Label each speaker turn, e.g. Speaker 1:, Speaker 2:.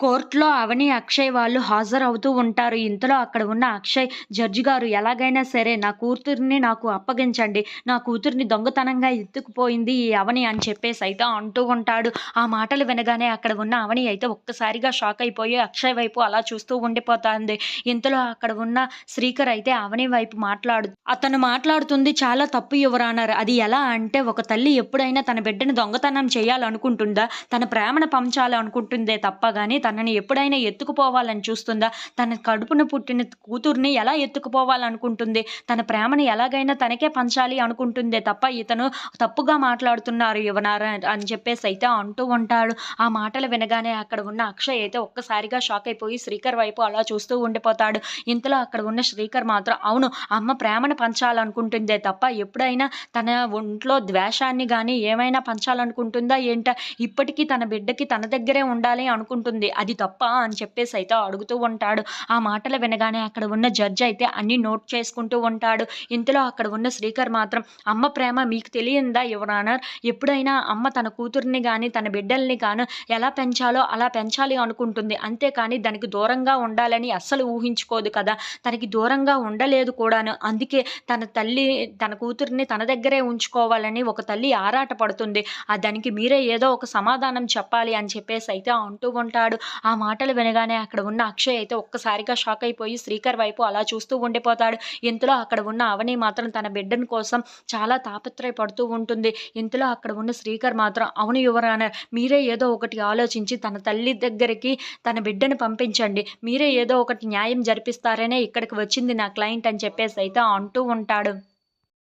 Speaker 1: కోర్ట్‌లో అవని, అక్షయ్ వాళ్ళు హాజరవుతూ ఉంటారు. ఇంతలో అక్కడ ఉన్న అక్షయ్ జడ్జి గారు ఎలాగైనా సరే నా కూతురిని నాకు అప్పగించండి. నా కూతురిని దొంగతనంగా ఎత్తుకుపోయింది ఈ అవని అని చెప్పేసైతే అంటూ ఉంటాడు. ఆ మాటలు వినగానే అక్కడ ఉన్న అవని అయితే ఒక్కసారిగా షాక్ అయిపోయి అక్షయ్ వైపు అలా చూస్తూ ఉండిపోతాంది. ఇంతలో అక్కడ ఉన్న శ్రీకర్ అయితే అవని వైపు అతను మాట్లాడుతుంది చాలా తప్పు యువర్ ఆనర్. అది ఎలా అంటే ఒక తల్లి ఎప్పుడైనా తన బిడ్డని దొంగతనం చేయాలనుకుంటుందా? తన ప్రేమను పంచాలనుకుంటుందే తప్ప గాని తనని ఎప్పుడైనా ఎత్తుకుపోవాలని చూస్తుందా? తన కడుపున పుట్టిన కూతుర్ని ఎలా ఎత్తుకుపోవాలనుకుంటుంది? తన ప్రేమని ఎలాగైనా తనకే పంచాలి అనుకుంటుందే తప్ప ఇతను తప్పుగా మాట్లాడుతున్నారు యువనార అని చెప్పేసైతే అంటూ ఉంటాడు. ఆ మాటలు వినగానే అక్కడ ఉన్న అక్షయ్ అయితే ఒక్కసారిగా షాక్ అయిపోయి శ్రీకర్ వైపు అలా చూస్తూ ఉండిపోతాడు. ఇంతలో అక్కడ ఉన్న శ్రీకర్ మాత్రం అవును అమ్మ ప్రేమను పంచాలనుకుంటుందే తప్ప ఎప్పుడైనా తన ఒంట్లో ద్వేషాన్ని గాని ఏమైనా పంచాలనుకుంటుందా ఏంటా? ఇప్పటికి తన బిడ్డకి తన దగ్గరే ఉండాలి అనుకుంటుంది. అది తప్పా? అని చెప్పేసైతే అడుగుతూ ఉంటాడు. ఆ మాటలు వినగానే అక్కడ ఉన్న జడ్జ్ అయితే అన్నీ నోట్ చేసుకుంటూ ఉంటాడు. ఇంతలో అక్కడ ఉన్న శ్రీకర్ మాత్రం అమ్మ ప్రేమ మీకు తెలియందా యువర్ ఆనర్? ఎప్పుడైనా అమ్మ తన కూతురిని గాని, తన బిడ్డల్ని గాను ఎలా పెంచాలో అలా పెంచాలి అనుకుంటుంది. అంతేకాని దానికి దూరంగా ఉండాలని అస్సలు ఊహించుకోదు కదా! తనకి దూరంగా ఉండలేదు కూడాను. అందుకే తన కూతురిని తన దగ్గరే ఉంచుకోవాలని ఒక తల్లి ఆరాట పడుతుంది. దానికి మీరే ఏదో ఒక సమాధానం చెప్పాలి అని చెప్పేసైతే అంటూ ఉంటాడు. ఆ మాటలు వినగానే అక్కడ ఉన్న అక్షయ్ అయితే ఒక్కసారిగా షాక్ అయిపోయి శ్రీకర్ వైపు అలా చూస్తూ ఉండిపోతాడు. ఇంతలో అక్కడ ఉన్న అవని మాత్రం తన బిడ్డని కోసం చాలా తాపత్రయపడుతూ ఉంటుంది. ఇంతలో అక్కడ ఉన్న శ్రీకర్ మాత్రం అవును యువర్ ఆనర్ మీరే ఏదో ఒకటి ఆలోచించి తన తల్లి దగ్గరికి తన బిడ్డని పంపించండి. మీరే ఏదో ఒకటి న్యాయం జరిపిస్తారనే ఇక్కడికి వచ్చింది నా క్లయింట్ అని చెప్పేసైతే అంటూ ఉంటాడు.